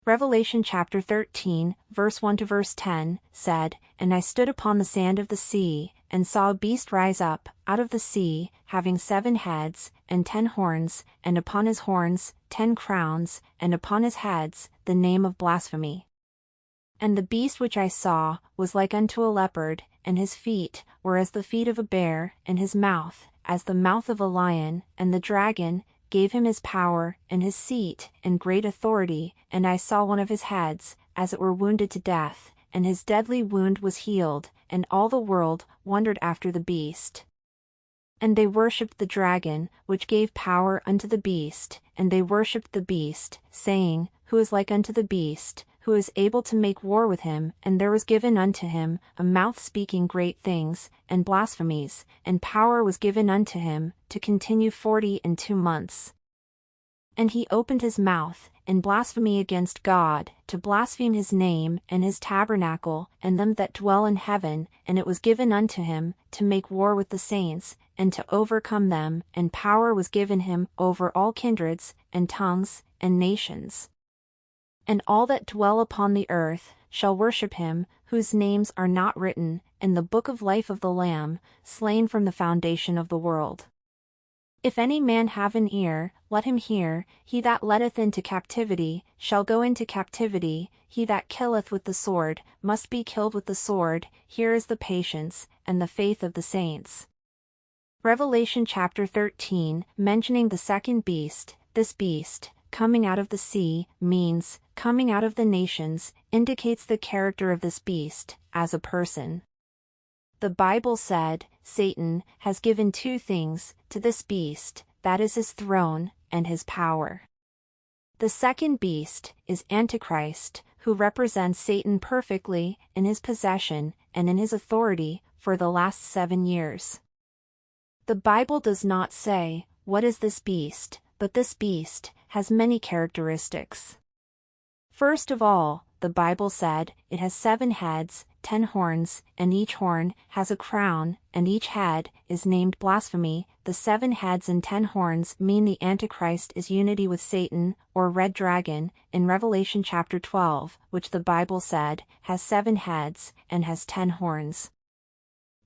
Revelation chapter 13, verse 1 to verse 10, said, "And I stood upon the sand of the sea, and saw a beast rise up out of the sea, having 7 heads, and 10 horns, and upon his horns 10 crowns, and upon his heads the name of blasphemy. And the beast which I saw was like unto a leopard, and his feet were as the feet of a bear, and his mouth as the mouth of a lion, and the dragon gave him his power, and his seat, and great authority, and I saw one of his heads, as it were wounded to death, and his deadly wound was healed, and all the world wondered after the beast. And they worshipped the dragon, which gave power unto the beast, and they worshipped the beast, saying, Who is like unto the beast, who is able to make war with him? And there was given unto him a mouth speaking great things, and blasphemies, and power was given unto him, to continue 42 months. And he opened his mouth in blasphemy against God, to blaspheme his name, and his tabernacle, and them that dwell in heaven, and it was given unto him to make war with the saints, and to overcome them, and power was given him over all kindreds, and tongues, and nations. And all that dwell upon the earth shall worship him, whose names are not written in the book of life of the Lamb, slain from the foundation of the world. If any man have an ear, let him hear. He that letteth into captivity shall go into captivity. He that killeth with the sword must be killed with the sword. Here is the patience and the faith of the saints." Revelation chapter 13, mentioning the second beast. This beast, coming out of the sea, means coming out of the nations, indicates the character of this beast as a person. The Bible said, Satan has given 2 things to this beast, that is his throne and his power. The second beast is Antichrist, who represents Satan perfectly in his possession and in his authority for the last 7 years. The Bible does not say, what is this beast, but this beast has many characteristics. First of all, the Bible said, it has 7 heads, 10 horns, and each horn has a crown, and each head is named blasphemy. The 7 heads and 10 horns mean the Antichrist is unity with Satan, or red dragon, in Revelation chapter 12, which the Bible said, has 7 heads, and has 10 horns.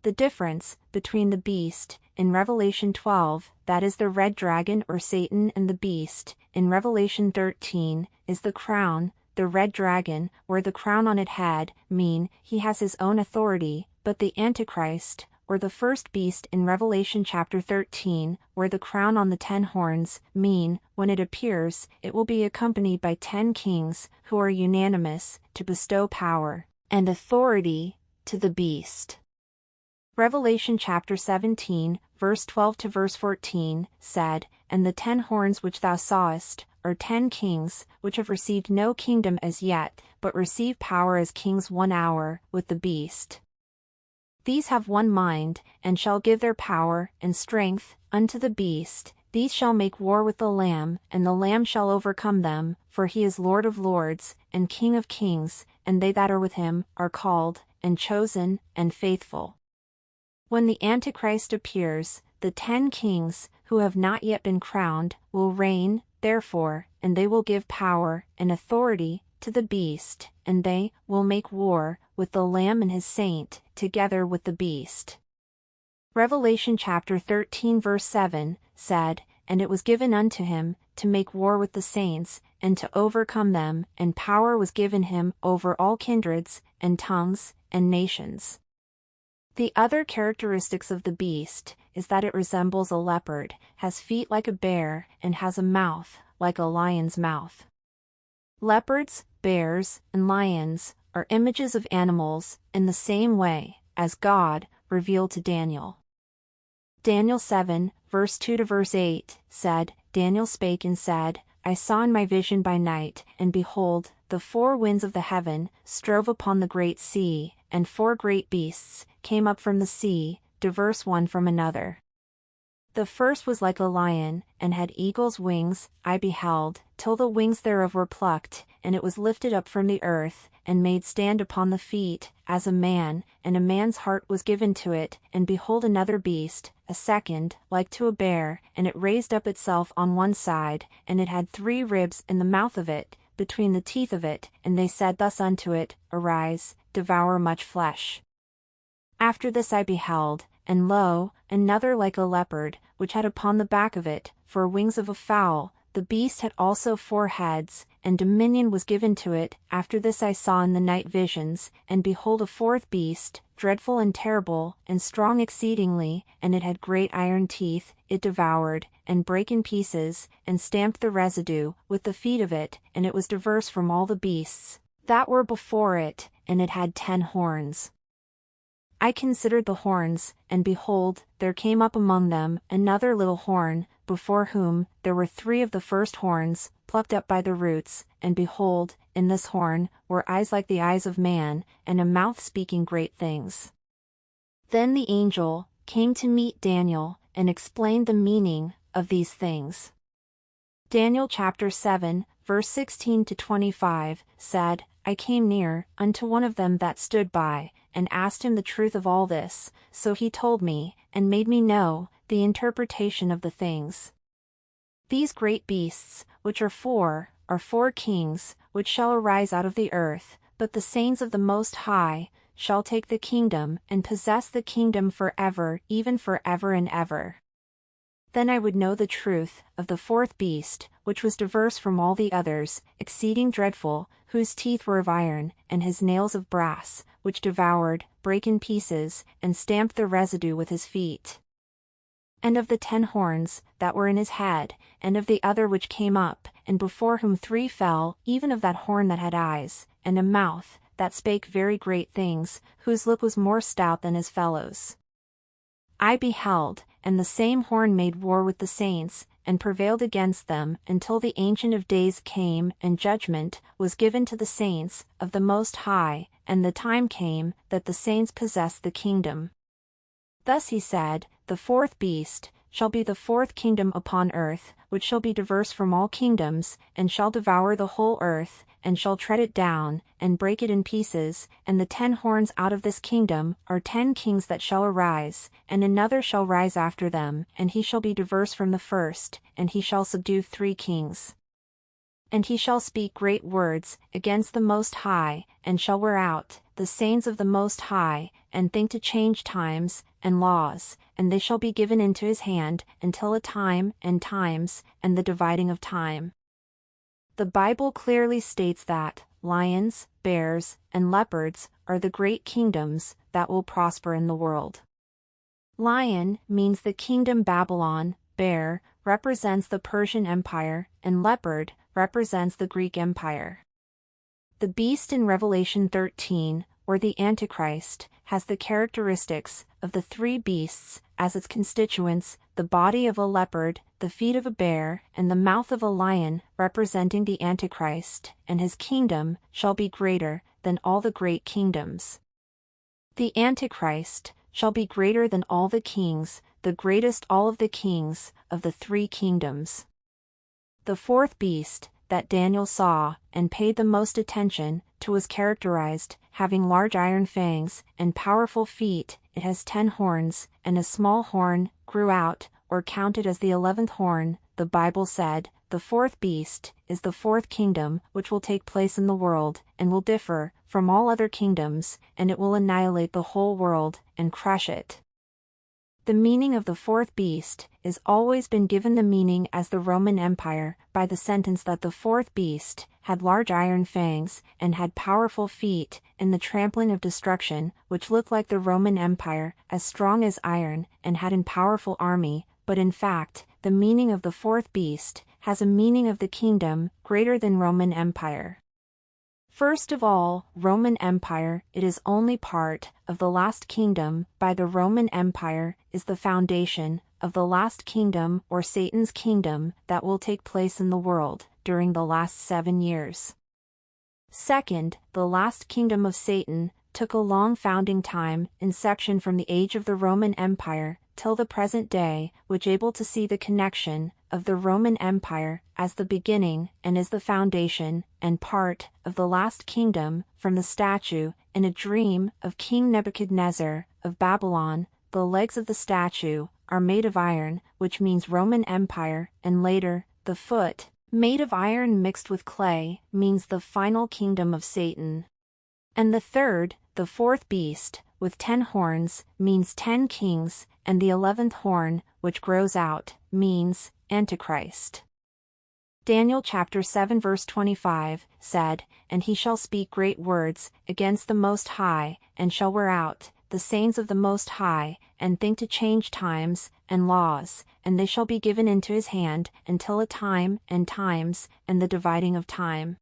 The difference between the beast, in Revelation 12, that is the red dragon or Satan, and the beast, in Revelation 13, is the crown. The red dragon, where the crown on it had, mean he has his own authority, but the Antichrist, or the first beast in Revelation chapter 13, where the crown on the 10 horns, mean, when it appears, it will be accompanied by 10 kings, who are unanimous, to bestow power and authority to the beast. Revelation chapter 17, verse 12 to verse 14, said, "And the 10 horns which thou sawest, are 10 kings, which have received no kingdom as yet, but receive power as kings 1 hour, with the beast. These have one mind, and shall give their power and strength unto the beast. These shall make war with the Lamb, and the Lamb shall overcome them, for he is Lord of lords, and King of kings, and they that are with him are called, and chosen, and faithful." When the Antichrist appears, the 10 kings, who have not yet been crowned, will reign, therefore, and they will give power and authority to the beast, and they will make war with the Lamb and his saint, together with the beast. Revelation chapter 13 verse 7, said, "And it was given unto him to make war with the saints, and to overcome them, and power was given him over all kindreds, and tongues, and nations." The other characteristics of the beast is that it resembles a leopard, has feet like a bear, and has a mouth like a lion's mouth. Leopards, bears, and lions are images of animals in the same way as God revealed to Daniel. Daniel 7, verse 2 to verse 8, said, "Daniel spake and said, I saw in my vision by night, and behold, the 4 winds of the heaven strove upon the great sea, and 4 great beasts came up from the sea, diverse one from another. The first was like a lion, and had eagle's wings. I beheld, till the wings thereof were plucked, and it was lifted up from the earth, and made stand upon the feet, as a man, and a man's heart was given to it. And behold another beast, a second, like to a bear, and it raised up itself on one side, and it had 3 ribs in the mouth of it, between the teeth of it, and they said thus unto it, Arise, devour much flesh. After this I beheld, and lo, another like a leopard, which had upon the back of it, for wings of a fowl. The beast had also 4 heads, and dominion was given to it. After this I saw in the night visions, and behold a 4th beast, dreadful and terrible, and strong exceedingly, and it had great iron teeth. It devoured, and brake in pieces, and stamped the residue with the feet of it, and it was diverse from all the beasts that were before it, and it had 10 horns. I considered the horns, and behold, there came up among them another little horn, before whom there were 3 of the first horns, plucked up by the roots, and behold, in this horn were eyes like the eyes of man, and a mouth speaking great things. Then the angel came to meet Daniel, and explained the meaning of these things. Daniel chapter 7, verse 16 to 25, said, I came near unto one of them that stood by, and asked him the truth of all this. So he told me, and made me know the interpretation of the things. These great beasts, which are 4 kings, which shall arise out of the earth, but the saints of the Most High shall take the kingdom, and possess the kingdom forever, even forever and ever. Then I would know the truth of the 4th beast, which was diverse from all the others, exceeding dreadful, whose teeth were of iron, and his nails of brass, which devoured, brake in pieces, and stamped the residue with his feet. And of the 10 horns that were in his head, and of the other which came up, and before whom 3 fell, even of that horn that had eyes, and a mouth, that spake very great things, whose lip was more stout than his fellows. I beheld, and the same horn made war with the saints, and prevailed against them, until the Ancient of Days came, and judgment was given to the saints of the Most High, and the time came that the saints possessed the kingdom. Thus he said, the 4th beast shall be the 4th kingdom upon earth, which shall be diverse from all kingdoms, and shall devour the whole earth, and shall tread it down, and break it in pieces. And the 10 horns out of this kingdom are 10 kings that shall arise, and another shall rise after them, and he shall be diverse from the first, and he shall subdue 3 kings. And he shall speak great words against the Most High, and shall wear out the saints of the Most High, and think to change times and laws, and they shall be given into his hand, until a time and times, and the dividing of time. The Bible clearly states that lions, bears, and leopards are the great kingdoms that will prosper in the world. Lion means the kingdom Babylon, bear represents the Persian Empire, and leopard represents the Greek Empire. The beast in Revelation 13, or the Antichrist, has the characteristics of the 3 beasts as its constituents: the body of a leopard, the feet of a bear, and the mouth of a lion, representing the Antichrist, and his kingdom shall be greater than all the great kingdoms. The Antichrist shall be greater than all the kings, the greatest all of the kings of the 3 kingdoms. The 4th beast that Daniel saw and paid the most attention to was characterized, having large iron fangs and powerful feet. It has 10 horns, and a small horn grew out, or counted as the 11th horn. The Bible said, the 4th beast is the 4th kingdom which will take place in the world, and will differ from all other kingdoms, and it will annihilate the whole world, and crush it. The meaning of the 4th beast is always been given the meaning as the Roman Empire, by the sentence that the 4th beast had large iron fangs, and had powerful feet, in the trampling of destruction, which looked like the Roman Empire, as strong as iron, and had an powerful army. But in fact, the meaning of the 4th beast has a meaning of the kingdom greater than Roman Empire. First of all, Roman Empire, it is only part of the last kingdom. By the Roman Empire is the foundation of the last kingdom, or Satan's kingdom, that will take place in the world during the last 7 years. Second, the last kingdom of Satan took a long founding time, inception from the age of the Roman Empire till the present day, which able to see the connection of the Roman Empire as the beginning, and is the foundation and part of the last kingdom. From the statue in a dream of King Nebuchadnezzar of Babylon, the legs of the statue are made of iron, which means Roman Empire, and later, the foot made of iron mixed with clay, means the final kingdom of Satan. And the third, the fourth beast, with 10 horns, means 10 kings, and the 11th horn, which grows out, means Antichrist. Daniel chapter 7 verse 25, said, "And he shall speak great words against the Most High, and shall wear out the sayings of the Most High, and think to change times and laws, and they shall be given into his hand until a time and times, and the dividing of time."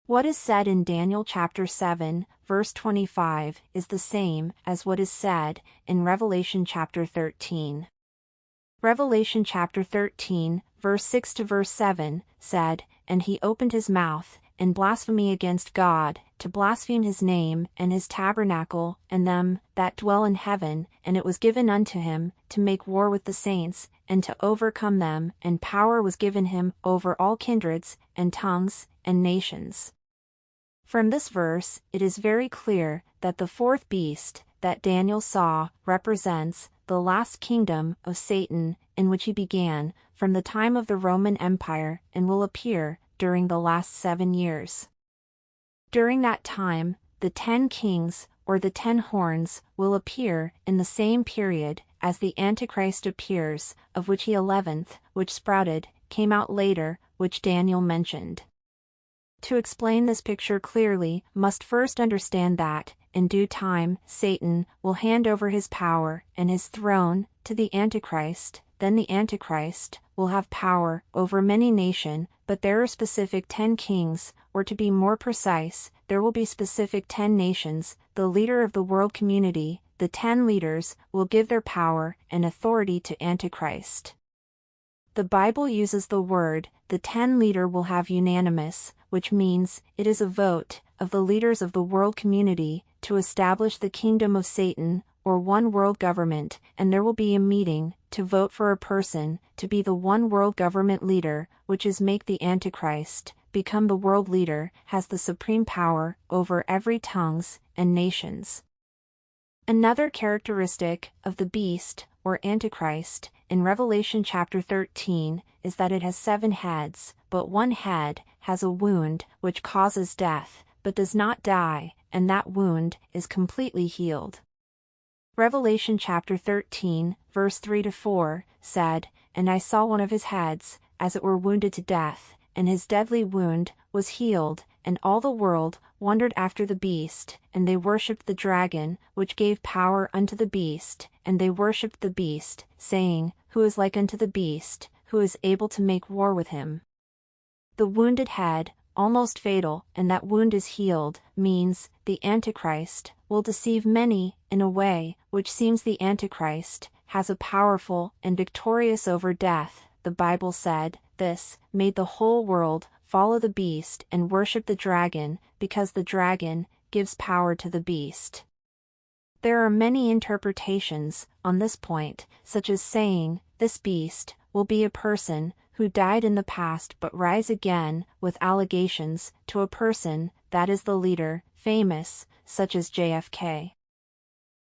What is said in Daniel chapter 7, verse 25, is the same as what is said in Revelation chapter 13. Revelation chapter 13, verse 6 to verse 7, said, "And he opened his mouth in blasphemy against God, to blaspheme his name and his tabernacle and them that dwell in heaven, and it was given unto him to make war with the saints, and to overcome them, and power was given him over all kindreds, and tongues, and nations." From this verse, it is very clear that the fourth beast that Daniel saw represents the last kingdom of Satan, in which he began from the time of the Roman Empire and will appear during the last 7 years. During that time, the 10 kings, or the 10 horns, will appear in the same period as the Antichrist appears, of which the 11th, which sprouted, came out later, which Daniel mentioned. To explain this picture clearly, must first understand that, in due time, Satan will hand over his power and his throne to the Antichrist. Then the Antichrist will have power over many nations, but there are specific 10 kings, or to be more precise, there will be specific 10 nations. The leader of the world community, the 10 leaders, will give their power and authority to Antichrist. The Bible uses the word, the 10 leader will have unanimous, which means it is a vote of the leaders of the world community to establish the kingdom of Satan, or one world government, and there will be a meeting to vote for a person to be the one world government leader, which is make the Antichrist become the world leader, has the supreme power over every tongues and nations. Another characteristic of the beast, or Antichrist, in Revelation chapter 13, is that it has 7 heads, but one head has a wound which causes death, but does not die, and that wound is completely healed. Revelation chapter 13, verse 3 to 4, said, "And I saw one of his heads, as it were wounded to death, and his deadly wound was healed, and all the world wondered after the beast, and they worshipped the dragon, which gave power unto the beast, and they worshipped the beast, saying, Who is like unto the beast, who is able to make war with him?" The wounded head, almost fatal, and that wound is healed, means the Antichrist will deceive many in a way which seems the Antichrist has a powerful and victorious over death. The Bible said, "This made the whole world follow the beast and worship the dragon, because the dragon gives power to the beast." There are many interpretations on this point, such as saying, this beast will be a person who died in the past but rise again, with allegations to a person that is the leader, famous, such as JFK.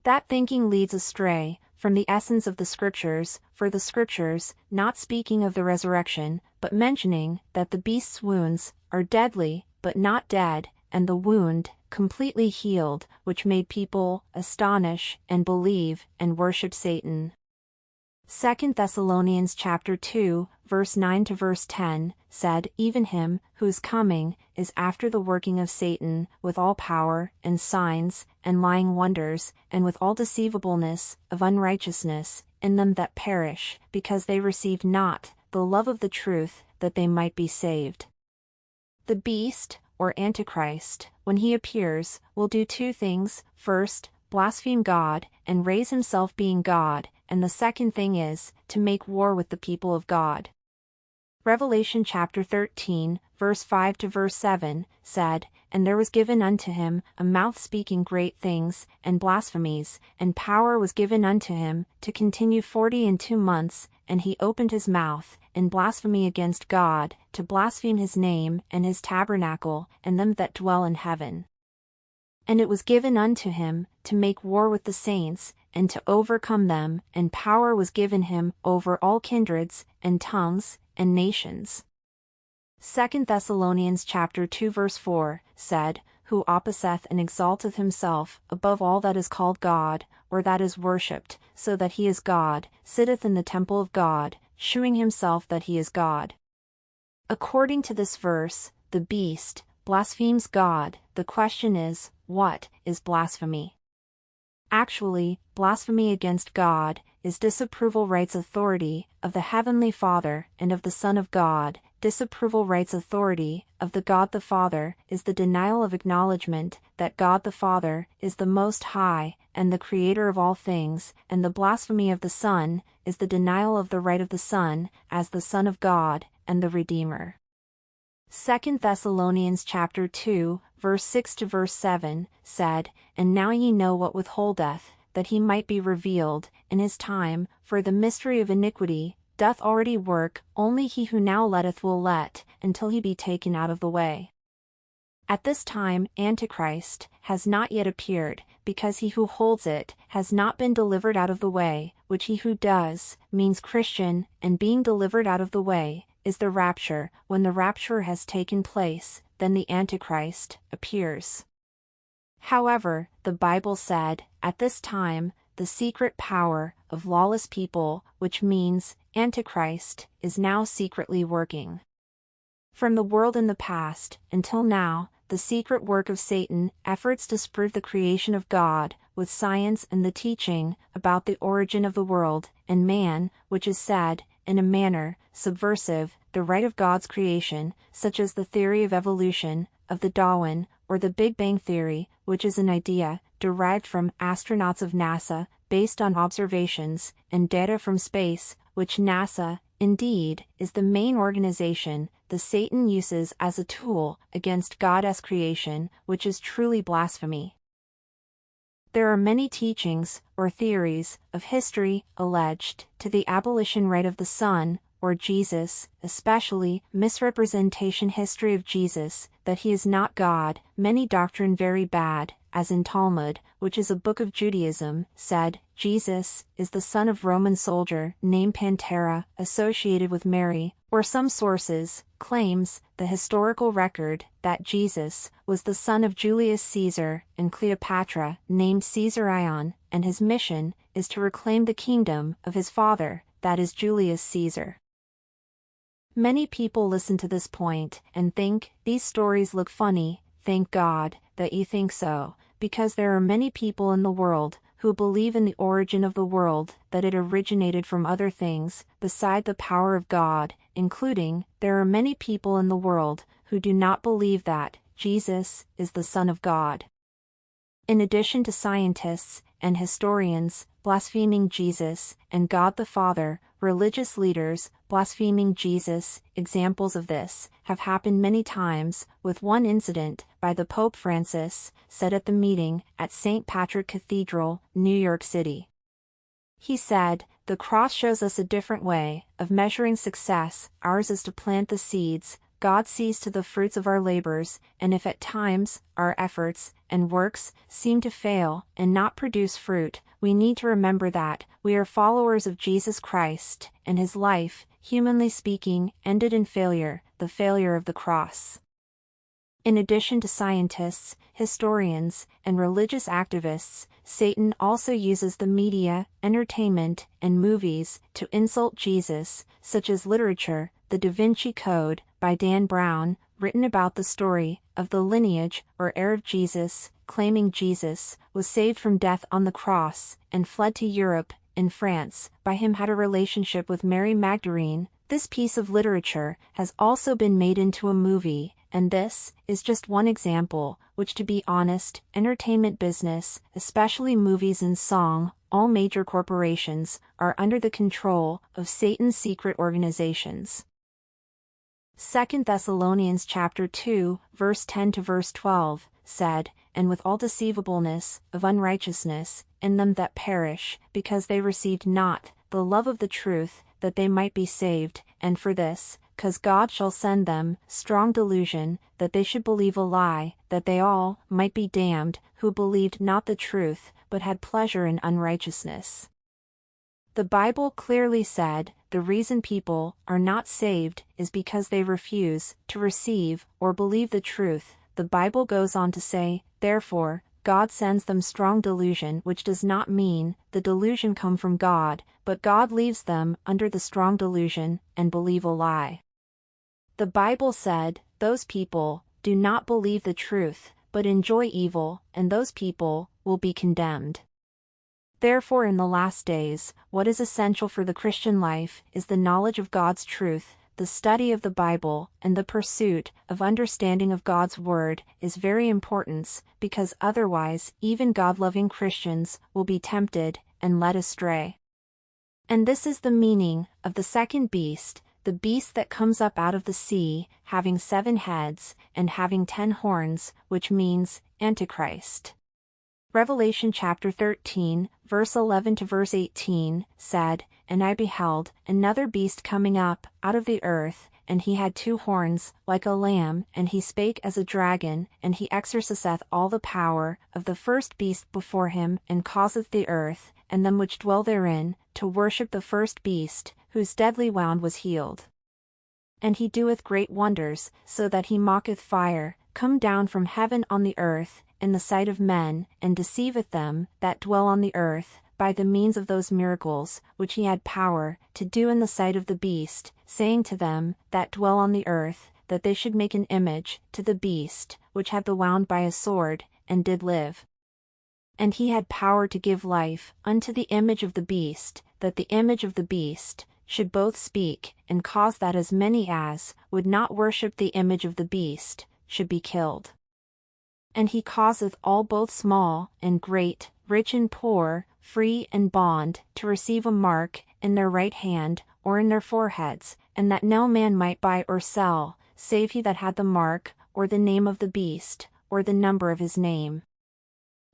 That thinking leads astray from the essence of the scriptures, for the scriptures, not speaking of the resurrection, but mentioning that the beast's wounds are deadly, but not dead, and the wound completely healed, which made people astonish and believe and worship Satan. 2 Thessalonians chapter 2, verse 9 to verse 10, said, "Even him who is coming is after the working of Satan, with all power, and signs, and lying wonders, and with all deceivableness of unrighteousness, in them that perish, because they received not the love of the truth, that they might be saved." The beast, or Antichrist, when he appears, will do 2 things. First, blaspheme God, and raise himself being God, and the second thing is, to make war with the people of God. Revelation chapter 13, verse 5 to verse 7, said, "And there was given unto him a mouth speaking great things, and blasphemies, and power was given unto him, to continue 42 months, and he opened his mouth, in blasphemy against God, to blaspheme his name, and his tabernacle, and them that dwell in heaven. And it was given unto him, to make war with the saints, and to overcome them, and power was given him over all kindreds, and tongues, and nations." 2 Thessalonians chapter 2 verse 4, said, Who opposeth and exalteth himself above all that is called God, or that is worshipped, so that he is God, sitteth in the temple of God, shewing himself that he is God. According to this verse, the beast blasphemes God. The question is, what is blasphemy? Actually, blasphemy against God is disapproval rights authority of the Heavenly Father and of the Son of God. Disapproval rights authority of the God the Father is the denial of acknowledgement that God the Father is the Most High and the Creator of all things, and the blasphemy of the Son is the denial of the right of the Son as the Son of God and the Redeemer. 2 Thessalonians chapter 2, verse 6 to verse 7, said, And now ye know what withholdeth, that he might be revealed in his time, for the mystery of iniquity doth already work, only he who now letteth will let, until he be taken out of the way. At this time Antichrist has not yet appeared, because he who holds it has not been delivered out of the way, which he who does, means Christian, and being delivered out of the way, is the rapture. When the rapture has taken place, then the Antichrist appears. However, the Bible said, at this time, the secret power of lawless people, which means Antichrist, is now secretly working. From the world in the past until now, the secret work of Satan, efforts to disprove the creation of God, with science and the teaching about the origin of the world and man, which is said, in a manner subversive, the right of God's creation, such as the theory of evolution, of the Darwin, or the Big Bang Theory, which is an idea derived from astronauts of NASA, based on observations and data from space, which NASA, indeed, is the main organization the Satan uses as a tool against God's creation, which is truly blasphemy. There are many teachings, or theories, of history, alleged to the abolition right of the Son, or Jesus, especially misrepresentation history of Jesus, that he is not God. Many doctrine very bad, as in Talmud, which is a book of Judaism, said, Jesus is the son of Roman soldier named Pantera, associated with Mary, or some sources, claims, the historical record, that Jesus was the son of Julius Caesar and Cleopatra, named Caesarion, and his mission is to reclaim the kingdom of his father, that is Julius Caesar. Many people listen to this point and think, these stories look funny. Thank God that you think so, because there are many people in the world who believe in the origin of the world, that it originated from other things beside the power of God, including, there are many people in the world who do not believe that Jesus is the Son of God. In addition to scientists and historians blaspheming Jesus and God the Father, religious leaders blaspheming Jesus, examples of this have happened many times, with one incident by the Pope Francis, said at the meeting at St. Patrick Cathedral, New York City. He said, "The cross shows us a different way of measuring success. Ours is to plant the seeds. God sees to the fruits of our labors, and if at times our efforts and works seem to fail and not produce fruit, we need to remember that we are followers of Jesus Christ, and his life, humanly speaking, ended in failure, the failure of the cross." In addition to scientists, historians, and religious activists, Satan also uses the media, entertainment, and movies to insult Jesus, such as literature, The Da Vinci Code, by Dan Brown, written about the story of the lineage or heir of Jesus, claiming Jesus was saved from death on the cross and fled to Europe. In France, by him had a relationship with Mary Magdalene. This piece of literature has also been made into a movie, and this is just one example, which, to be honest, entertainment business, especially movies and song, all major corporations, are under the control of Satan's secret organizations. 2 Thessalonians chapter 2, verse 10 to verse 12, said, "And with all deceivableness of unrighteousness in them that perish, because they received not the love of the truth, that they might be saved, and for this, 'cause God shall send them strong delusion, that they should believe a lie, that they all might be damned, who believed not the truth, but had pleasure in unrighteousness." The Bible clearly said, the reason people are not saved is because they refuse to receive or believe the truth. The Bible goes on to say, therefore, God sends them strong delusion, which does not mean the delusion come from God, but God leaves them under the strong delusion and believe a lie. The Bible said, those people do not believe the truth, but enjoy evil, and those people will be condemned. Therefore, in the last days, what is essential for the Christian life is the knowledge of God's truth. The study of the Bible and the pursuit of understanding of God's Word is very important, because otherwise even God-loving Christians will be tempted and led astray. And this is the meaning of the second beast, the beast that comes up out of the sea, having 7 heads and having 10 horns, which means Antichrist. Revelation chapter 13, verse 11 to verse 18, said, And I beheld another beast coming up out of the earth, and he had 2 horns, like a lamb, and he spake as a dragon, and he exerciseth all the power of the first beast before him, and causeth the earth, and them which dwell therein, to worship the first beast, whose deadly wound was healed. And he doeth great wonders, so that he mocketh fire, come down from heaven on the earth, in the sight of men, and deceiveth them that dwell on the earth, by the means of those miracles, which he had power to do in the sight of the beast, saying to them that dwell on the earth, that they should make an image to the beast, which had the wound by a sword, and did live. And he had power to give life unto the image of the beast, that the image of the beast should both speak, and cause that as many as would not worship the image of the beast should be killed. And he causeth all both small and great, rich and poor, free and bond, to receive a mark in their right hand, or in their foreheads, and that no man might buy or sell, save he that had the mark, or the name of the beast, or the number of his name.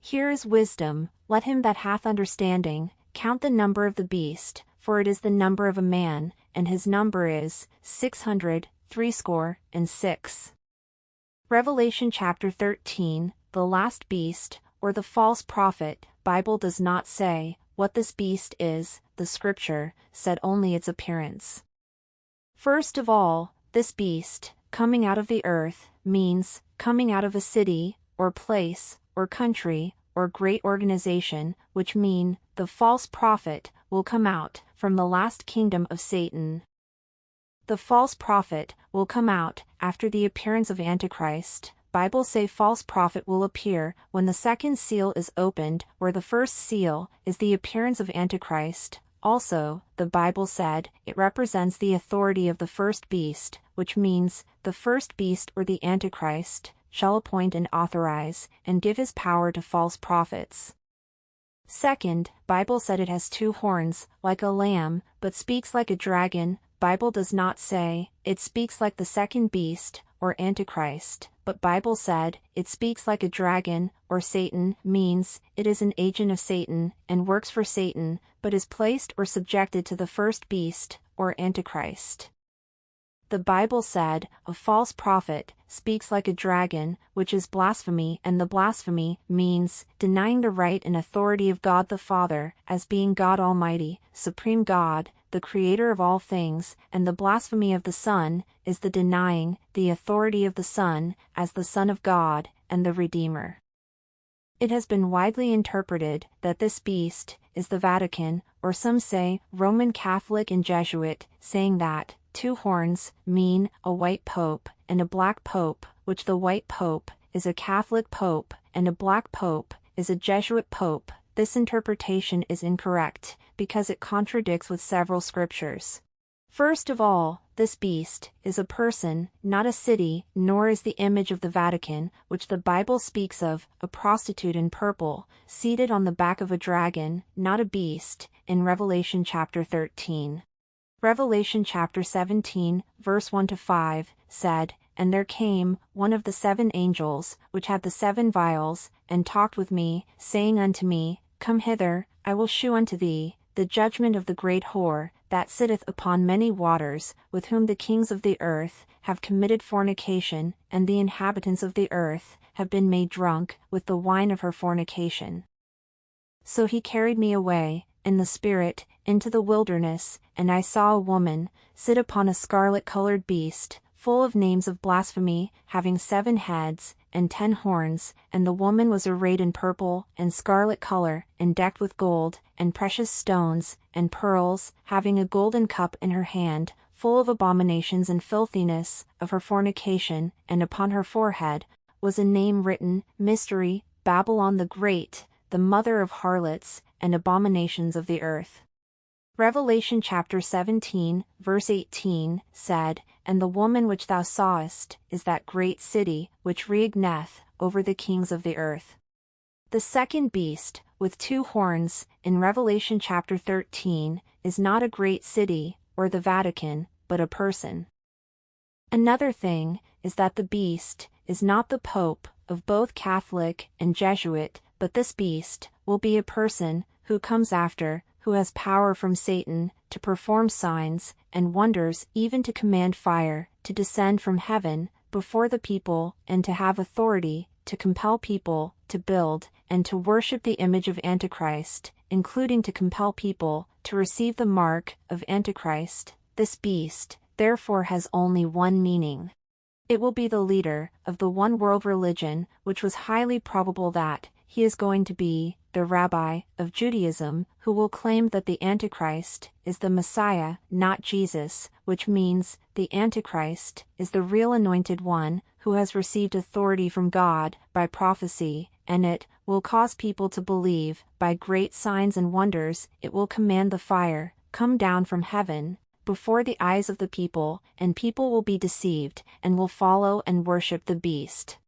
Here is wisdom, let him that hath understanding count the number of the beast, for it is the number of a man, and his number is 666. Revelation chapter 13, the last beast, or the false prophet. Bible does not say what this beast is, the scripture said only its appearance. First of all, this beast, coming out of the earth, means coming out of a city, or place, or country, or great organization, which mean the false prophet will come out from the last kingdom of Satan. The false prophet will come out after the appearance of Antichrist. Bible say false prophet will appear when the second seal is opened, where the first seal is the appearance of Antichrist. Also, the Bible said it represents the authority of the first beast, which means the first beast or the Antichrist shall appoint and authorize and give his power to false prophets. Second, Bible said it has 2 horns, like a lamb, but speaks like a dragon. Bible does not say it speaks like the second beast or Antichrist, but Bible said it speaks like a dragon, or Satan, means it is an agent of Satan and works for Satan, but is placed or subjected to the first beast or Antichrist. The Bible said a false prophet speaks like a dragon, which is blasphemy, and the blasphemy means denying the right and authority of God the Father as being God Almighty, Supreme God, the Creator of all things, and the blasphemy of the Son is the denying the authority of the Son as the Son of God and the Redeemer. It has been widely interpreted that this beast is the Vatican, or some say Roman Catholic and Jesuit, saying that 2 horns mean a white pope and a black pope, which the white pope is a Catholic pope and a black pope is a Jesuit pope. This interpretation is incorrect, because it contradicts with several scriptures. First of all, this beast is a person, not a city, nor is the image of the Vatican, which the Bible speaks of, a prostitute in purple, seated on the back of a dragon, not a beast, in Revelation chapter 13. Revelation chapter 17, verse 1-5, said, And there came one of the 7 angels, which had the 7 vials, and talked with me, saying unto me, Come hither, I will shew unto thee the judgment of the great whore, that sitteth upon many waters, with whom the kings of the earth have committed fornication, and the inhabitants of the earth have been made drunk with the wine of her fornication. So he carried me away, in the Spirit, into the wilderness, and I saw a woman sit upon a scarlet-colored beast, full of names of blasphemy, having 7 heads, and 10 horns, and the woman was arrayed in purple, and scarlet color, and decked with gold, and precious stones, and pearls, having a golden cup in her hand, full of abominations and filthiness, of her fornication, and upon her forehead was a name written, Mystery, Babylon the Great, the mother of harlots, and abominations of the earth. Revelation chapter 17, verse 18, said, And the woman which thou sawest is that great city, which reigneth over the kings of the earth. The second beast, with 2 horns, in Revelation chapter 13, is not a great city, or the Vatican, but a person. Another thing is that the beast is not the Pope of both Catholic and Jesuit, but this beast will be a person who comes after, who has power from Satan to perform signs and wonders, even to command fire to descend from heaven before the people, and to have authority to compel people to build and to worship the image of Antichrist, including to compel people to receive the mark of Antichrist. This beast, therefore, has only one meaning. It will be the leader of the one world religion, which was highly probable that he is going to be the rabbi of Judaism, who will claim that the Antichrist is the Messiah, not Jesus, which means the Antichrist is the real anointed one who has received authority from God by prophecy, and it will cause people to believe by great signs and wonders. It will command the fire come down from heaven before the eyes of the people, and people will be deceived and will follow and worship the beast.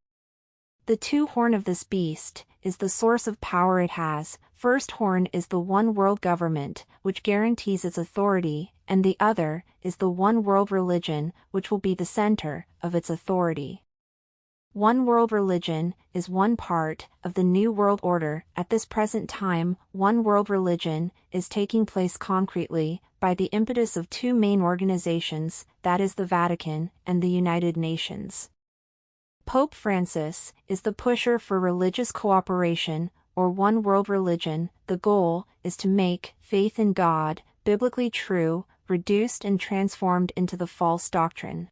The 2 horn of this beast is the source of power it has. First horn is the one world government, which guarantees its authority, and the other is the one world religion, which will be the center of its authority. One world religion is one part of the New World Order. At this present time, one world religion is taking place concretely by the impetus of 2 main organizations, that is the Vatican and the United Nations. Pope Francis is the pusher for religious cooperation, or one world religion. The goal is to make faith in God, biblically true, reduced and transformed into the false doctrine.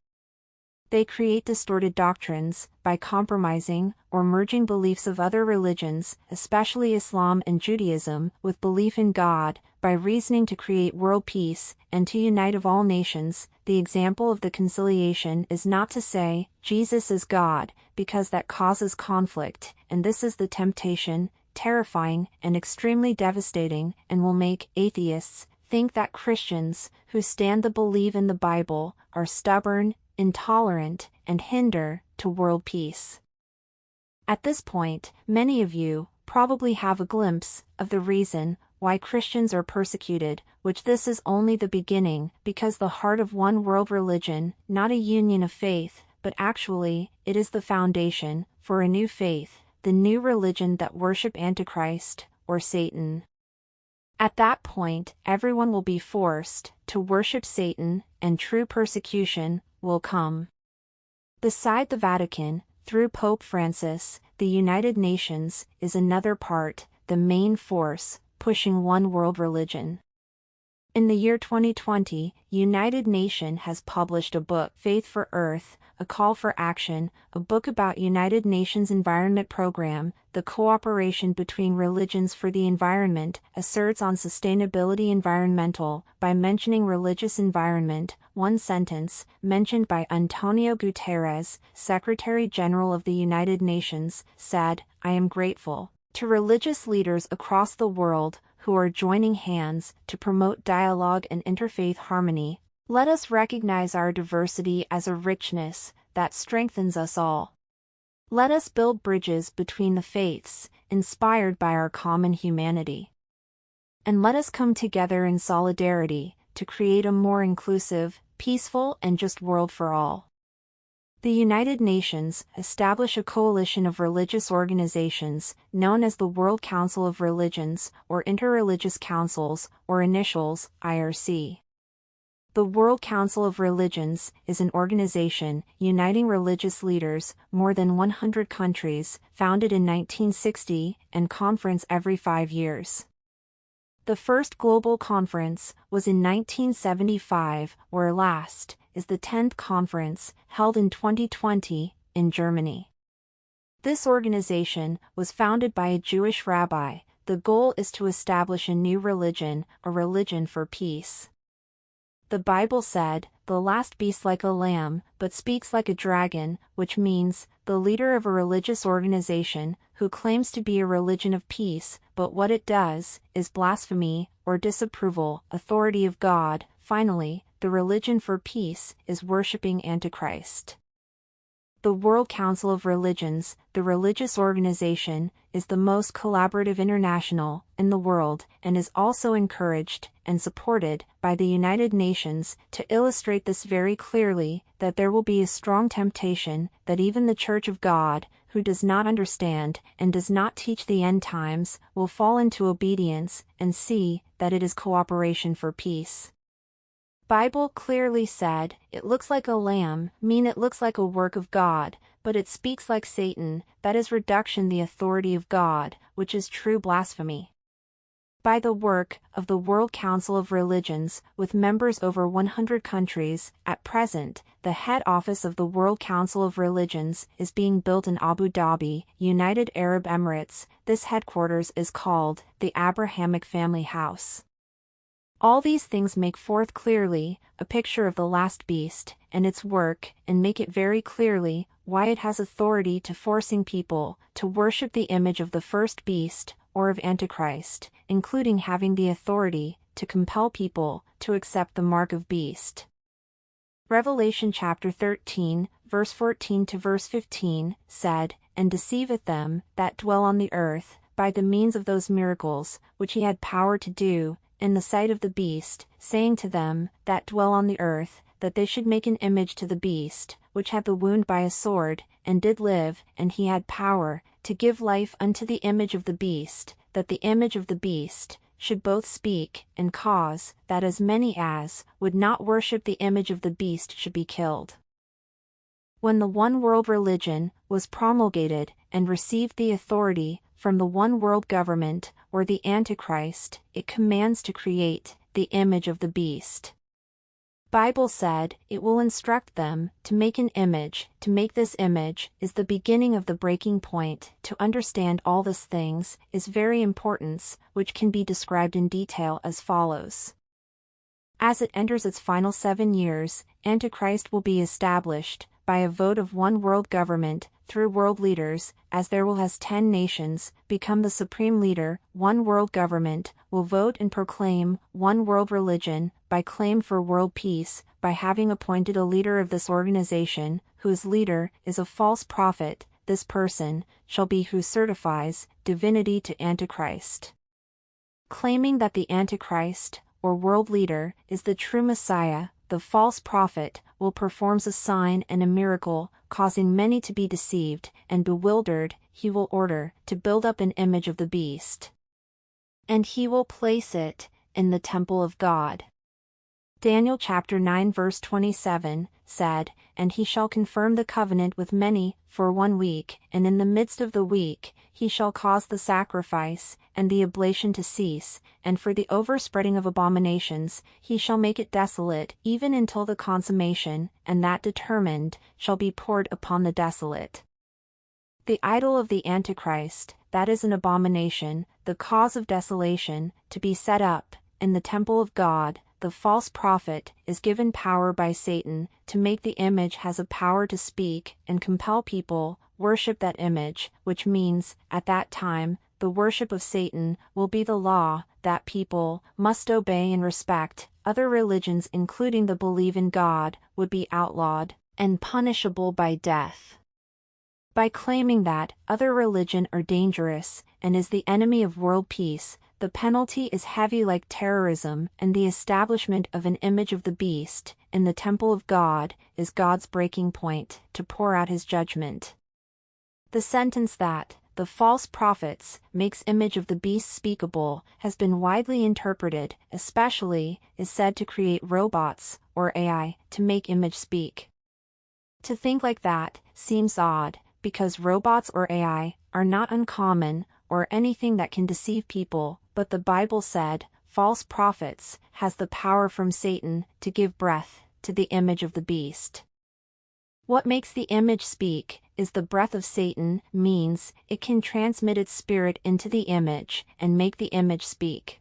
They create distorted doctrines by compromising or merging beliefs of other religions, especially Islam and Judaism, with belief in God, by reasoning to create world peace and to unite of all nations. The example of the conciliation is not to say Jesus is God, because that causes conflict, and this is the temptation, terrifying and extremely devastating, and will make atheists think that Christians who stand to believe in the Bible are stubborn, intolerant, and hinder to world peace. At this point, many of you probably have a glimpse of the reason why Christians are persecuted, which this is only the beginning, because the heart of one world religion, not a union of faith, but actually, it is the foundation for a new faith, the new religion that worship Antichrist, or Satan. At that point, everyone will be forced to worship Satan, and true persecution will come. Beside the Vatican, through Pope Francis, the United Nations is another part, the main force, pushing one world religion. In the year 2020, United Nations has published a book, Faith for Earth, A Call for Action, a book about United Nations Environment Program. The cooperation between religions for the environment asserts on sustainability environmental by mentioning religious environment. One sentence, mentioned by Antonio Guterres, Secretary General of the United Nations, said, "I am grateful to religious leaders across the world who are joining hands to promote dialogue and interfaith harmony. Let us recognize our diversity as a richness that strengthens us all. Let us build bridges between the faiths, inspired by our common humanity. And let us come together in solidarity to create a more inclusive, peaceful, and just world for all." The United Nations establish a coalition of religious organizations, known as the World Council of Religions, or Interreligious Councils, or initials, IRC. The World Council of Religions is an organization uniting religious leaders, more than 100 countries, founded in 1960, and conference every 5 years. The first global conference was in 1975, where last is the 10th conference, held in 2020, in Germany. This organization was founded by a Jewish rabbi. The goal is to establish a new religion, a religion for peace. The Bible said, "The last beast like a lamb, but speaks like a dragon," which means, the leader of a religious organization, who claims to be a religion of peace, but what it does, is blasphemy, or disapproval, authority of God. Finally, the religion for peace is worshipping Antichrist. The World Council of Religions, the religious organization, is the most collaborative international in the world and is also encouraged and supported by the United Nations to illustrate this very clearly, that there will be a strong temptation that even the Church of God, who does not understand and does not teach the end times, will fall into obedience and see that it is cooperation for peace. Bible clearly said, "It looks like a lamb," mean it looks like a work of God, but it speaks like Satan, that is reduction the authority of God, which is true blasphemy. By the work of the World Council of Religions, with members over 100 countries, at present, the head office of the World Council of Religions is being built in Abu Dhabi, United Arab Emirates. This headquarters is called the Abrahamic Family House. All these things make forth clearly a picture of the last beast and its work, and make it very clearly why it has authority to forcing people to worship the image of the first beast, or of Antichrist, including having the authority to compel people to accept the mark of beast. Revelation chapter 13, verse 14 to verse 15, said, "And deceiveth them that dwell on the earth, by the means of those miracles, which he had power to do, in the sight of the beast, saying to them that dwell on the earth, that they should make an image to the beast, which had the wound by a sword, and did live, and he had power to give life unto the image of the beast, that the image of the beast should both speak, and cause that as many as would not worship the image of the beast should be killed." When the one world religion was promulgated and received the authority from the one world government, or the Antichrist, it commands to create the image of the beast. Bible said, "It will instruct them to make an image." To make this image is the beginning of the breaking point. To understand all these things is very important, which can be described in detail as follows. As it enters its final 7 years, Antichrist will be established by a vote of one world government, through world leaders, as there will has 10 nations, become the supreme leader. One world government will vote and proclaim one world religion, by claim for world peace, by having appointed a leader of this organization, whose leader is a false prophet. This person shall be who certifies divinity to Antichrist. Claiming that the Antichrist, or world leader, is the true Messiah, the false prophet will perform a sign and a miracle, causing many to be deceived and bewildered. He will order to build up an image of the beast, and he will place it in the temple of God. Daniel chapter 9 verse 27 said, "And he shall confirm the covenant with many for 1 week, and in the midst of the week he shall cause the sacrifice and the oblation to cease, and for the overspreading of abominations he shall make it desolate, even until the consummation, and that determined shall be poured upon the desolate." The idol of the Antichrist, that is an abomination, the cause of desolation, to be set up in the temple of God. The false prophet is given power by Satan to make the image, has a power to speak and compel people worship that image, which means, at that time, the worship of Satan will be the law that people must obey and respect. Other religions, including the belief in God, would be outlawed and punishable by death. By claiming that other religion are dangerous and is the enemy of world peace, the penalty is heavy like terrorism, and the establishment of an image of the beast in the temple of God is God's breaking point to pour out his judgment. The sentence that the false prophets makes image of the beast speakable has been widely interpreted, especially is said to create robots, or AI, to make image speak. To think like that seems odd, because robots or AI are not uncommon, or anything that can deceive people, but the Bible said, false prophets, has the power from Satan to give breath to the image of the beast. What makes the image speak is the breath of Satan, means it can transmit its spirit into the image and make the image speak.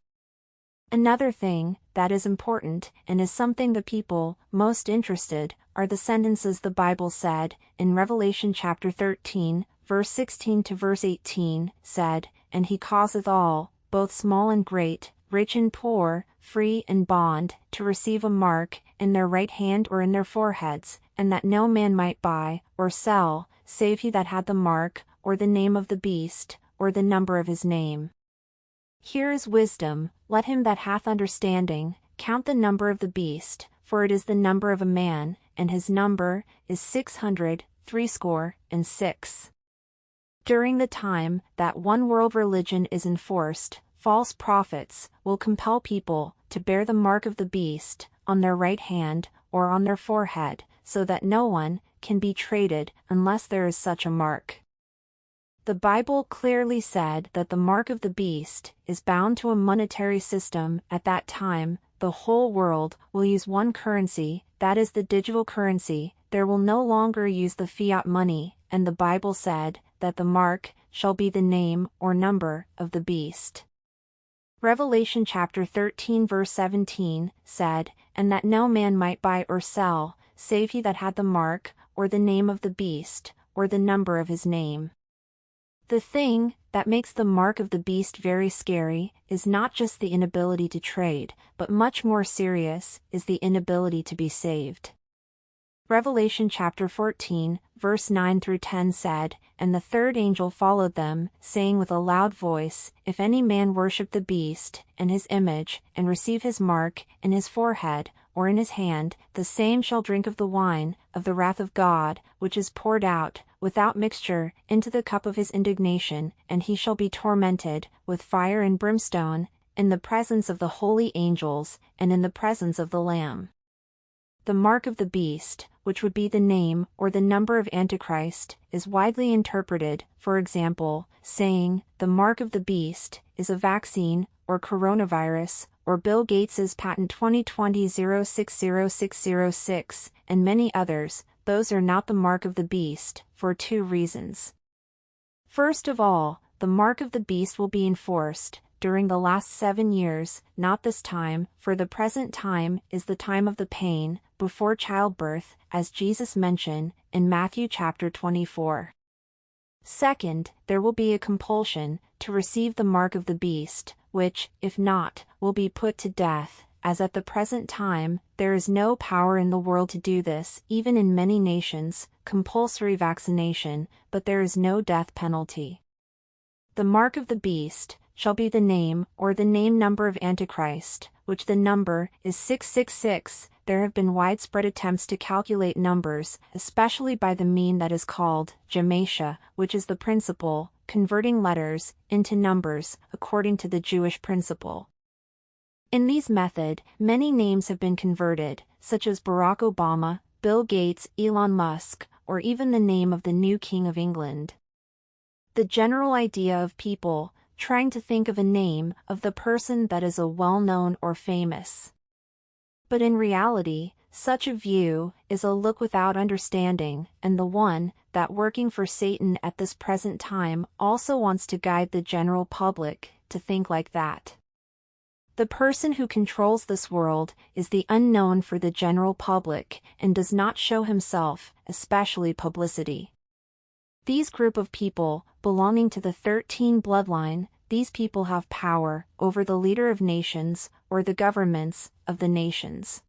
Another thing that is important and is something the people most interested are the sentences the Bible said in Revelation chapter 13, verse 16 to verse 18, said, "And he causeth all, both small and great, rich and poor, free and bond, to receive a mark in their right hand or in their foreheads, and that no man might buy or sell, save he that had the mark, or the name of the beast, or the number of his name." Here is wisdom: let him that hath understanding count the number of the beast, for it is the number of a man, and his number is 666. During the time that one world religion is enforced, false prophets will compel people to bear the mark of the beast on their right hand or on their forehead, so that no one can be traded unless there is such a mark. The Bible clearly said that the mark of the beast is bound to a monetary system. At that time, the whole world will use one currency, that is the digital currency. There will no longer use the fiat money, and the Bible said that the mark shall be the name or number of the beast. Revelation chapter 13 verse 17 said, "And that no man might buy or sell, save he that had the mark, or the name of the beast, or the number of his name." The thing that makes the mark of the beast very scary is not just the inability to trade, but much more serious is the inability to be saved. Revelation chapter 14, verse 9 through 10 said, "And the third angel followed them, saying with a loud voice, If any man worship the beast, and his image, and receive his mark, in his forehead, or in his hand, the same shall drink of the wine, of the wrath of God, which is poured out, without mixture, into the cup of his indignation, and he shall be tormented, with fire and brimstone, in the presence of the holy angels, and in the presence of the Lamb." The mark of the beast, which would be the name or the number of Antichrist, is widely interpreted, for example, saying, "The mark of the beast is a vaccine, or coronavirus, or Bill Gates's patent 2020-060606, and many others. Those are not the mark of the beast, for two reasons. First of all, the mark of the beast will be enforced during the last 7 years, not this time, for the present time is the time of the pain, before childbirth, as Jesus mentioned in Matthew chapter 24. Second, there will be a compulsion to receive the mark of the beast, which, if not, will be put to death, as at the present time, there is no power in the world to do this, even in many nations, compulsory vaccination, but there is no death penalty. The mark of the beast shall be the name or the name number of Antichrist, which the number is 666. There have been widespread attempts to calculate numbers, especially by the mean that is called gematria, which is the principle, converting letters into numbers, according to the Jewish principle. In these method, many names have been converted, such as Barack Obama, Bill Gates, Elon Musk, or even the name of the new King of England. The general idea of people trying to think of a name of the person that is a well-known or famous. But in reality, such a view is a look without understanding, and the one that working for Satan at this present time also wants to guide the general public to think like that. The person who controls this world is the unknown for the general public and does not show himself, especially publicity. These group of people, belonging to the 13 bloodline, these people have power over the leader of nations, or the governments of the nations.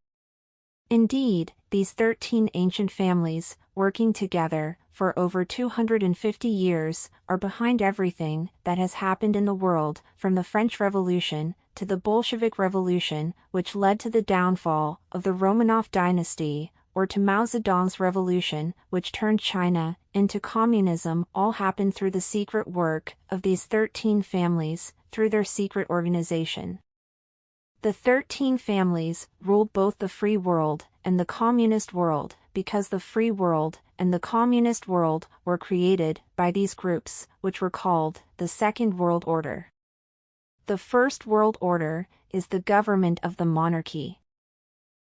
Indeed, these 13 ancient families, working together for over 250 years, are behind everything that has happened in the world, from the French Revolution to the Bolshevik Revolution, which led to the downfall of the Romanov dynasty, or to Mao Zedong's revolution, which turned China into communism. All happened through the secret work of these 13 families, through their secret organization. The 13 families ruled both the free world and the communist world, because the free world and the communist world were created by these groups, which were called the Second World Order. The First World Order is the government of the monarchy.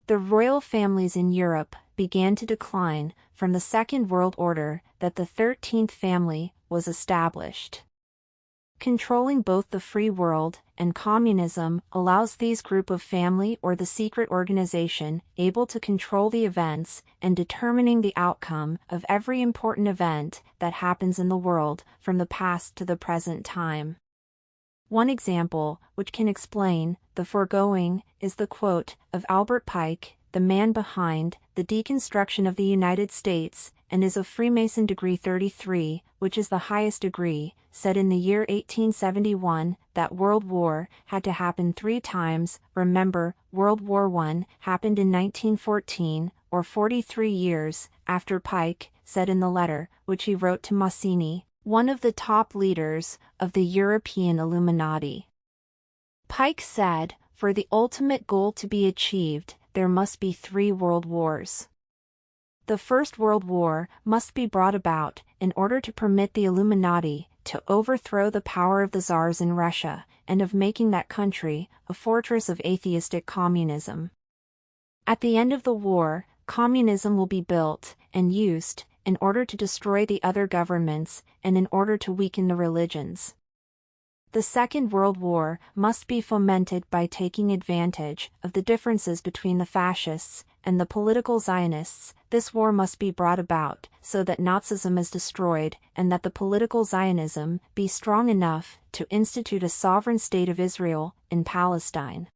The royal families in Europe began to decline from the Second World Order that the 13th family was established. Controlling both the free world and communism allows these group of family or the secret organization able to control the events and determining the outcome of every important event that happens in the world from the past to the present time. One example, which can explain the foregoing, is the quote of Albert Pike, the man behind the deconstruction of the United States, and is of Freemason degree 33, which is the highest degree, said in the year 1871 that World War had to happen 3 times. Remember, World War I happened in 1914, or 43 years after Pike said in the letter which he wrote to Mazzini, one of the top leaders of the European Illuminati. Pike said, for the ultimate goal to be achieved, there must be 3 world wars. The First World War must be brought about in order to permit the Illuminati to overthrow the power of the czars in Russia and of making that country a fortress of atheistic communism. At the end of the war, communism will be built and used in order to destroy the other governments and in order to weaken the religions. The Second World War must be fomented by taking advantage of the differences between the fascists and the political Zionists. This war must be brought about so that Nazism is destroyed and that the political Zionism be strong enough to institute a sovereign state of Israel in Palestine.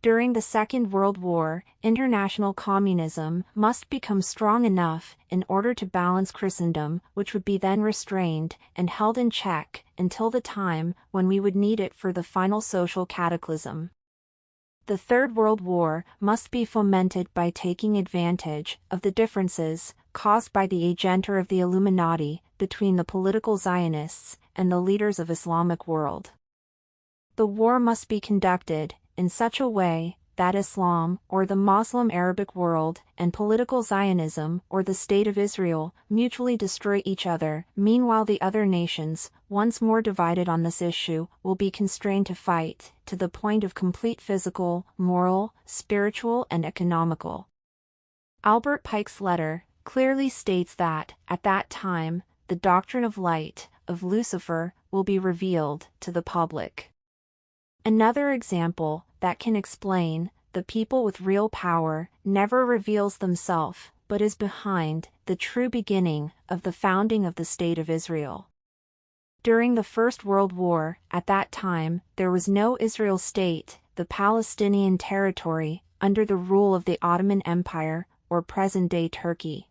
During the Second World War, international communism must become strong enough in order to balance Christendom, which would be then restrained and held in check until the time when we would need it for the final social cataclysm. The Third World War must be fomented by taking advantage of the differences caused by the agenter of the Illuminati between the political Zionists and the leaders of Islamic world. The war must be conducted in such a way that Islam, or the Muslim Arabic world, and political Zionism, or the State of Israel, mutually destroy each other. Meanwhile, the other nations, once more divided on this issue, will be constrained to fight, to the point of complete physical, moral, spiritual, and economical. Albert Pike's letter clearly states that, at that time, the doctrine of light, of Lucifer, will be revealed to the public. Another example that can explain the people with real power never reveals themselves, but is behind the true beginning of the founding of the State of Israel. During the First World War, at that time, there was no Israel state, the Palestinian territory, under the rule of the Ottoman Empire, or present-day Turkey.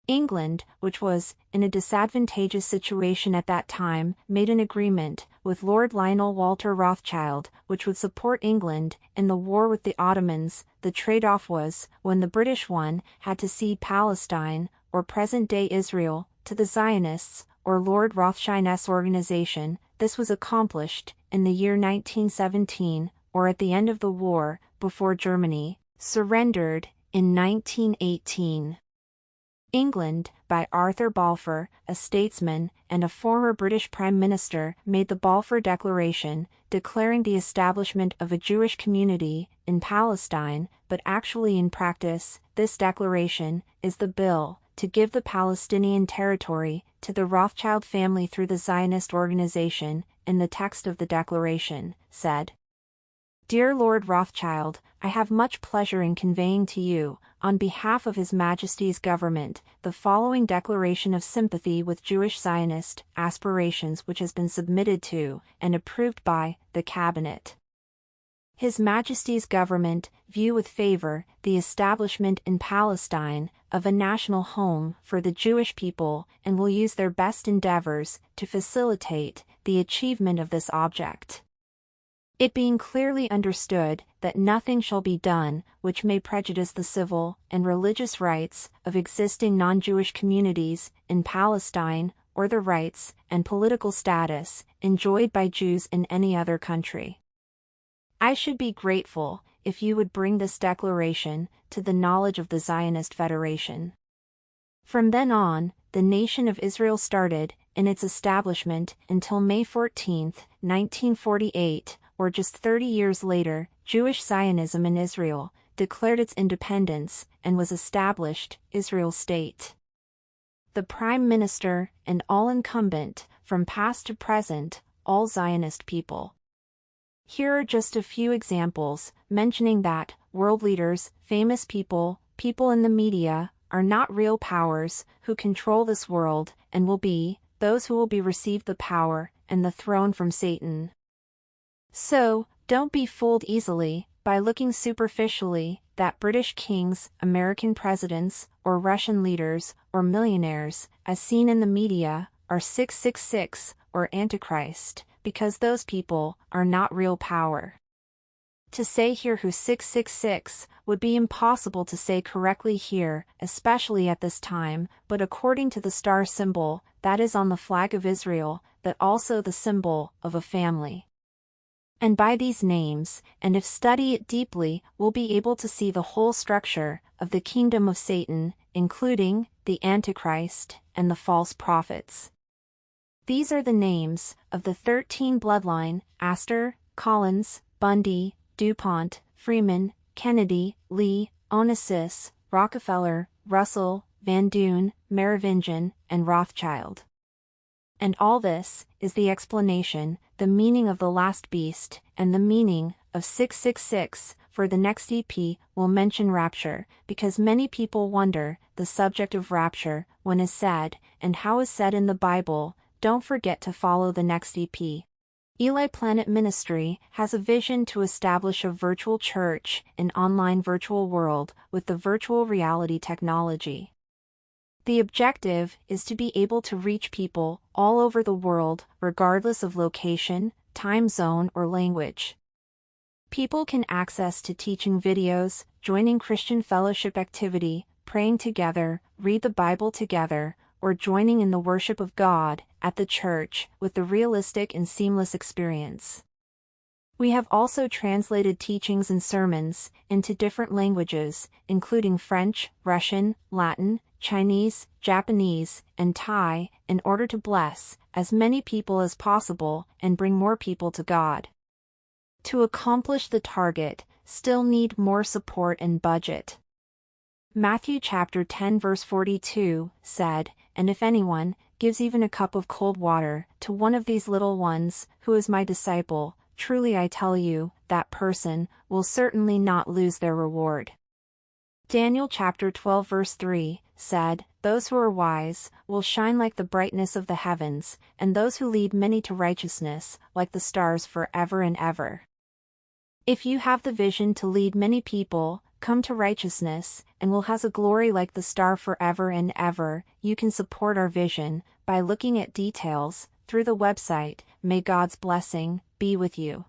England, which was in a disadvantageous situation at that time, made an agreement with Lord Lionel Walter Rothschild, which would support England in the war with the Ottomans. The trade-off was, when the British won, had to cede Palestine, or present-day Israel, to the Zionists, or Lord Rothschild's organization. This was accomplished in the year 1917, or at the end of the war, before Germany surrendered in 1918. England, by Arthur Balfour, a statesman and a former British Prime Minister, made the Balfour Declaration, declaring the establishment of a Jewish community in Palestine, but actually in practice, this declaration is the bill to give the Palestinian territory to the Rothschild family through the Zionist organization. In the text of the declaration, said, "Dear Lord Rothschild, I have much pleasure in conveying to you, on behalf of His Majesty's government, the following declaration of sympathy with Jewish Zionist aspirations, which has been submitted to and approved by the Cabinet. His Majesty's government view with favor the establishment in Palestine of a national home for the Jewish people and will use their best endeavors to facilitate the achievement of this object. It being clearly understood that nothing shall be done which may prejudice the civil and religious rights of existing non-Jewish communities in Palestine or the rights and political status enjoyed by Jews in any other country. I should be grateful if you would bring this declaration to the knowledge of the Zionist Federation." From then on, the nation of Israel started in its establishment until May 14, 1948, or just 30 years later, Jewish Zionism in Israel declared its independence and was established Israel state. The Prime Minister and all incumbent, from past to present, all Zionist people. Here are just a few examples, mentioning that world leaders, famous people, people in the media, are not real powers who control this world and will be those who will be received the power and the throne from Satan. So, don't be fooled easily by looking superficially that British kings, American presidents, or Russian leaders, or millionaires, as seen in the media, are 666 or Antichrist, because those people are not real power. To say here who 666 would be impossible to say correctly here, especially at this time, but according to the star symbol that is on the flag of Israel, that also the symbol of a family. And by these names, and if study it deeply, we'll be able to see the whole structure of the kingdom of Satan, including the Antichrist and the false prophets. These are the names of the 13 bloodline: Astor, Collins, Bundy, DuPont, Freeman, Kennedy, Lee, Onassis, Rockefeller, Russell, Van Duyn, Merovingian, and Rothschild. And all this is the explanation, the meaning of the last beast, and the meaning of 666, for the next EP will mention rapture, because many people wonder the subject of rapture, when is said, and how is said in the Bible. Don't forget to follow the next EP. Eli Planet Ministry has a vision to establish a virtual church, an online virtual world, with the virtual reality technology. The objective is to be able to reach people all over the world, regardless of location, time zone, or language. People can access to teaching videos, joining Christian fellowship activity, praying together, read the Bible together, or joining in the worship of God at the church with the realistic and seamless experience. We have also translated teachings and sermons into different languages, including French, Russian, Latin, Chinese, Japanese, and Thai, in order to bless as many people as possible and bring more people to God. To accomplish the target, still need more support and budget. Matthew chapter 10 verse 42 said, "And if anyone gives even a cup of cold water to one of these little ones, who is my disciple, truly I tell you, that person will certainly not lose their reward." Daniel chapter 12 verse 3 said, "Those who are wise will shine like the brightness of the heavens, and those who lead many to righteousness, like the stars forever and ever." If you have the vision to lead many people come to righteousness, and will has a glory like the star forever and ever, you can support our vision by looking at details through the website. May God's blessing be with you.